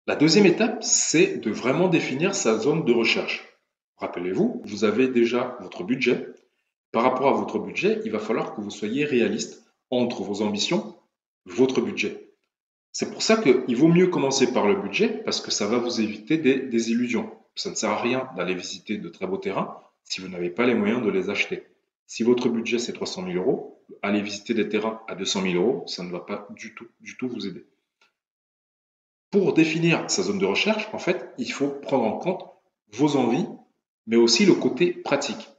La deuxième étape, c'est de vraiment définir sa zone de recherche. Rappelez-vous, vous avez déjà votre budget. Par rapport à votre budget, il va falloir que vous soyez réaliste entre vos ambitions, votre budget. C'est pour ça qu'il vaut mieux commencer par le budget parce que ça va vous éviter des illusions. Ça ne sert à rien d'aller visiter de très beaux terrains si vous n'avez pas les moyens de les acheter. Si votre budget c'est 300 000 euros, aller visiter des terrains à 200 000 euros, ça ne va pas du tout vous aider. Pour définir sa zone de recherche, en fait, il faut prendre en compte vos envies, mais aussi le côté pratique.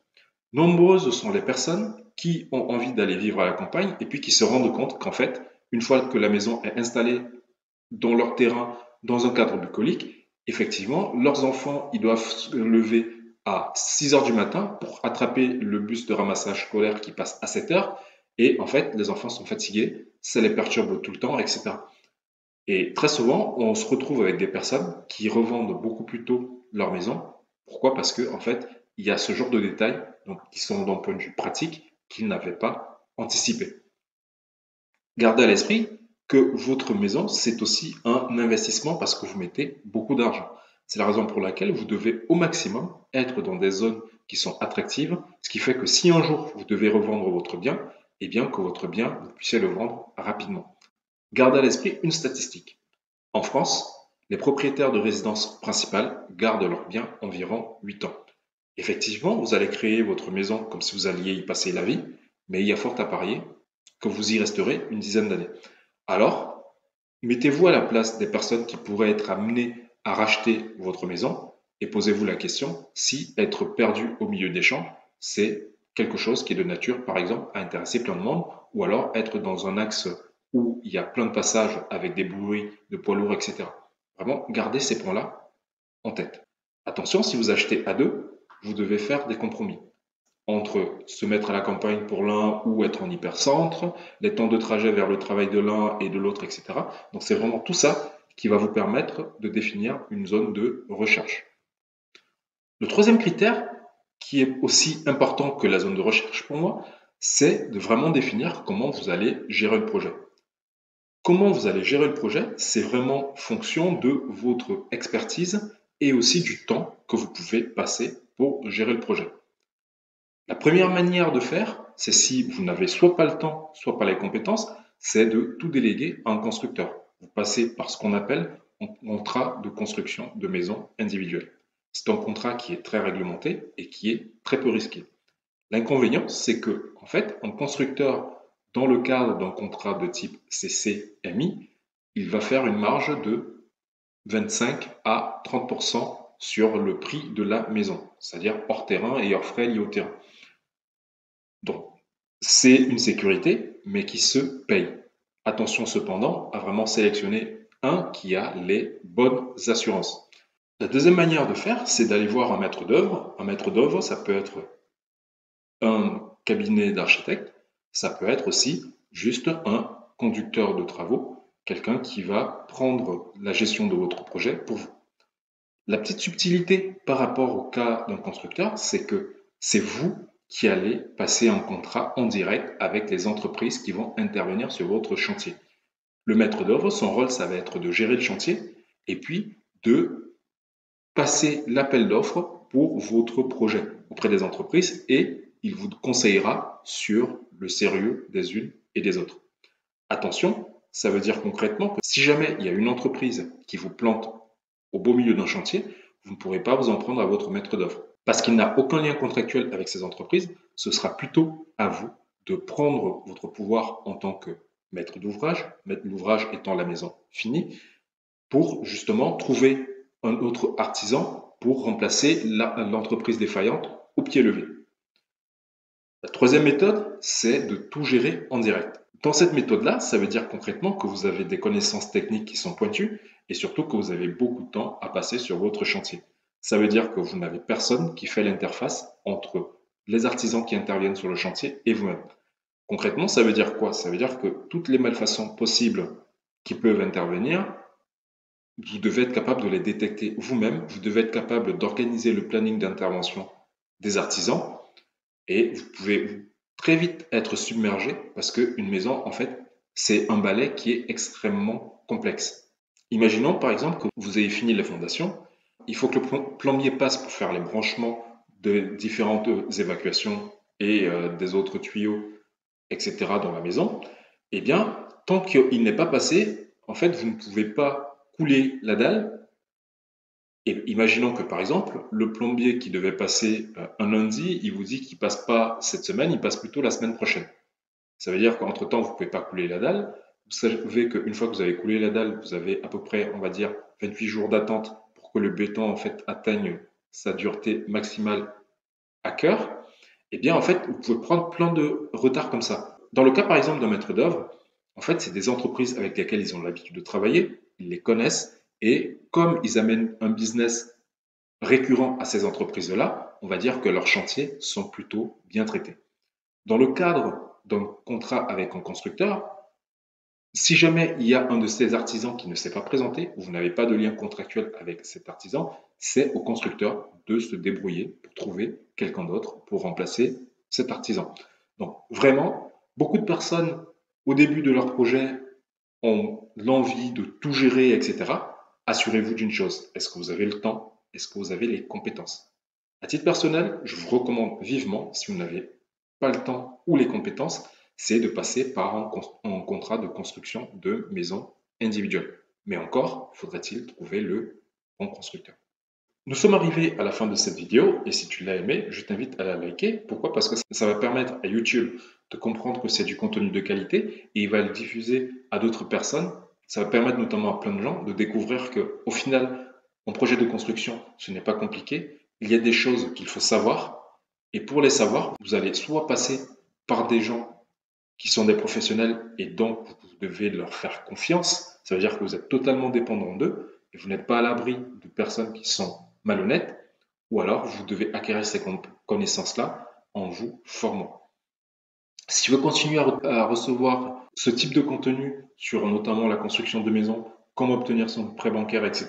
Nombreuses sont les personnes qui ont envie d'aller vivre à la campagne et puis qui se rendent compte qu'en fait, une fois que la maison est installée dans leur terrain, dans un cadre bucolique, effectivement, leurs enfants, ils doivent se lever à 6 heures du matin pour attraper le bus de ramassage scolaire qui passe à 7 heures. Et en fait, les enfants sont fatigués, ça les perturbe tout le temps, etc. Et très souvent, on se retrouve avec des personnes qui revendent beaucoup plus tôt leur maison. Pourquoi? Parce que, en fait, il y a ce genre de détails donc, qui sont d'un point de vue pratique qu'ils n'avaient pas anticipé. Gardez à l'esprit que votre maison, c'est aussi un investissement parce que vous mettez beaucoup d'argent. C'est la raison pour laquelle vous devez au maximum être dans des zones qui sont attractives, ce qui fait que si un jour vous devez revendre votre bien, eh bien que votre bien, vous puissiez le vendre rapidement. Gardez à l'esprit une statistique. En France, les propriétaires de résidences principales gardent leurs biens environ 8 ans. Effectivement, vous allez créer votre maison comme si vous alliez y passer la vie, mais il y a fort à parier que vous y resterez une dizaine d'années. Alors, mettez-vous à la place des personnes qui pourraient être amenées à racheter votre maison et posez-vous la question si être perdu au milieu des champs, c'est quelque chose qui est de nature, par exemple, à intéresser plein de monde, ou alors être dans un axe où il y a plein de passages avec des bruits de poids lourds, etc. Vraiment, gardez ces points-là en tête. Attention, si vous achetez à deux, vous devez faire des compromis entre se mettre à la campagne pour l'un ou être en hypercentre, les temps de trajet vers le travail de l'un et de l'autre, etc. Donc c'est vraiment tout ça qui va vous permettre de définir une zone de recherche. Le troisième critère, qui est aussi important que la zone de recherche pour moi, c'est de vraiment définir comment vous allez gérer le projet. Comment vous allez gérer le projet, c'est vraiment fonction de votre expertise et aussi du temps que vous pouvez passer pour gérer le projet. La première manière de faire, c'est si vous n'avez soit pas le temps, soit pas les compétences, c'est de tout déléguer à un constructeur. Vous passez par ce qu'on appelle un contrat de construction de maison individuelle. C'est un contrat qui est très réglementé et qui est très peu risqué. L'inconvénient, c'est que, en fait, un constructeur, dans le cadre d'un contrat de type CCMI, il va faire une marge de 25 à 30% sur le prix de la maison, c'est-à-dire hors terrain et hors frais liés au terrain. Donc, c'est une sécurité, mais qui se paye. Attention cependant à vraiment sélectionner un qui a les bonnes assurances. La deuxième manière de faire, c'est d'aller voir un maître d'œuvre. Un maître d'œuvre, ça peut être un cabinet d'architecte, ça peut être aussi juste un conducteur de travaux, quelqu'un qui va prendre la gestion de votre projet pour vous. La petite subtilité par rapport au cas d'un constructeur, c'est que c'est vous qui allez passer un contrat en direct avec les entreprises qui vont intervenir sur votre chantier. Le maître d'œuvre, son rôle, ça va être de gérer le chantier et puis de passer l'appel d'offres pour votre projet auprès des entreprises et il vous conseillera sur le sérieux des unes et des autres. Attention, ça veut dire concrètement que si jamais il y a une entreprise qui vous plante au beau milieu d'un chantier, vous ne pourrez pas vous en prendre à votre maître d'œuvre. Parce qu'il n'a aucun lien contractuel avec ces entreprises, ce sera plutôt à vous de prendre votre pouvoir en tant que maître d'ouvrage, maître d'ouvrage étant la maison finie, pour justement trouver un autre artisan pour remplacer l'entreprise défaillante au pied levé. La troisième méthode, c'est de tout gérer en direct. Dans cette méthode-là, ça veut dire concrètement que vous avez des connaissances techniques qui sont pointues et surtout que vous avez beaucoup de temps à passer sur votre chantier. Ça veut dire que vous n'avez personne qui fait l'interface entre les artisans qui interviennent sur le chantier et vous-même. Concrètement, ça veut dire quoi? Ça veut dire que toutes les malfaçons possibles qui peuvent intervenir, vous devez être capable de les détecter vous-même, vous devez être capable d'organiser le planning d'intervention des artisans et vous pouvez très vite être submergé parce qu'une maison, en fait, c'est un balai qui est extrêmement complexe. Imaginons par exemple que vous avez fini la fondation, il faut que le plombier passe pour faire les branchements de différentes évacuations et des autres tuyaux, etc. dans la maison. Eh bien, tant qu'il n'est pas passé, en fait, vous ne pouvez pas couler la dalle. Et imaginons que par exemple, le plombier qui devait passer un lundi, il vous dit qu'il passe pas cette semaine, il passe plutôt la semaine prochaine. Ça veut dire qu'entre-temps, vous ne pouvez pas couler la dalle. Vous savez qu'une fois que vous avez coulé la dalle, vous avez à peu près, on va dire, 28 jours d'attente pour que le béton en fait atteigne sa dureté maximale à cœur. Eh bien, en fait, vous pouvez prendre plein de retards comme ça. Dans le cas, par exemple, d'un maître d'œuvre, en fait, c'est des entreprises avec lesquelles ils ont l'habitude de travailler, ils les connaissent, et comme ils amènent un business récurrent à ces entreprises-là, on va dire que leurs chantiers sont plutôt bien traités. Dans le cadre d'un contrat avec un constructeur, si jamais il y a un de ces artisans qui ne s'est pas présenté, ou vous n'avez pas de lien contractuel avec cet artisan, c'est au constructeur de se débrouiller pour trouver quelqu'un d'autre pour remplacer cet artisan. Donc vraiment, beaucoup de personnes au début de leur projet ont l'envie de tout gérer, etc. Assurez-vous d'une chose, est-ce que vous avez le temps? Est-ce que vous avez les compétences? À titre personnel, je vous recommande vivement, si vous n'avez pas le temps ou les compétences, c'est de passer par un contrat de construction de maison individuelle. Mais encore, faudrait-il trouver le bon constructeur. Nous sommes arrivés à la fin de cette vidéo et si tu l'as aimé, je t'invite à la liker. Pourquoi? Parce que ça va permettre à YouTube de comprendre que c'est du contenu de qualité et il va le diffuser à d'autres personnes. Ça va permettre notamment à plein de gens de découvrir que, au final, un projet de construction, ce n'est pas compliqué. Il y a des choses qu'il faut savoir et pour les savoir, vous allez soit passer par des gens qui sont des professionnels et donc vous devez leur faire confiance. Ça veut dire que vous êtes totalement dépendant d'eux et vous n'êtes pas à l'abri de personnes qui sont malhonnêtes ou alors vous devez acquérir ces connaissances-là en vous formant. Si tu veux continuer à recevoir ce type de contenu sur notamment la construction de maisons, comment obtenir son prêt bancaire, etc.,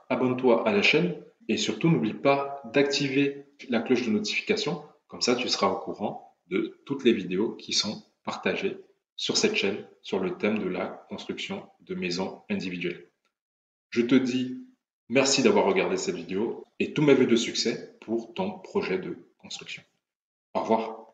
abonne-toi à la chaîne et surtout n'oublie pas d'activer la cloche de notification. Comme ça, tu seras au courant de toutes les vidéos qui sont partagées sur cette chaîne sur le thème de la construction de maisons individuelles. Je te dis merci d'avoir regardé cette vidéo et tous mes vœux de succès pour ton projet de construction. Au revoir.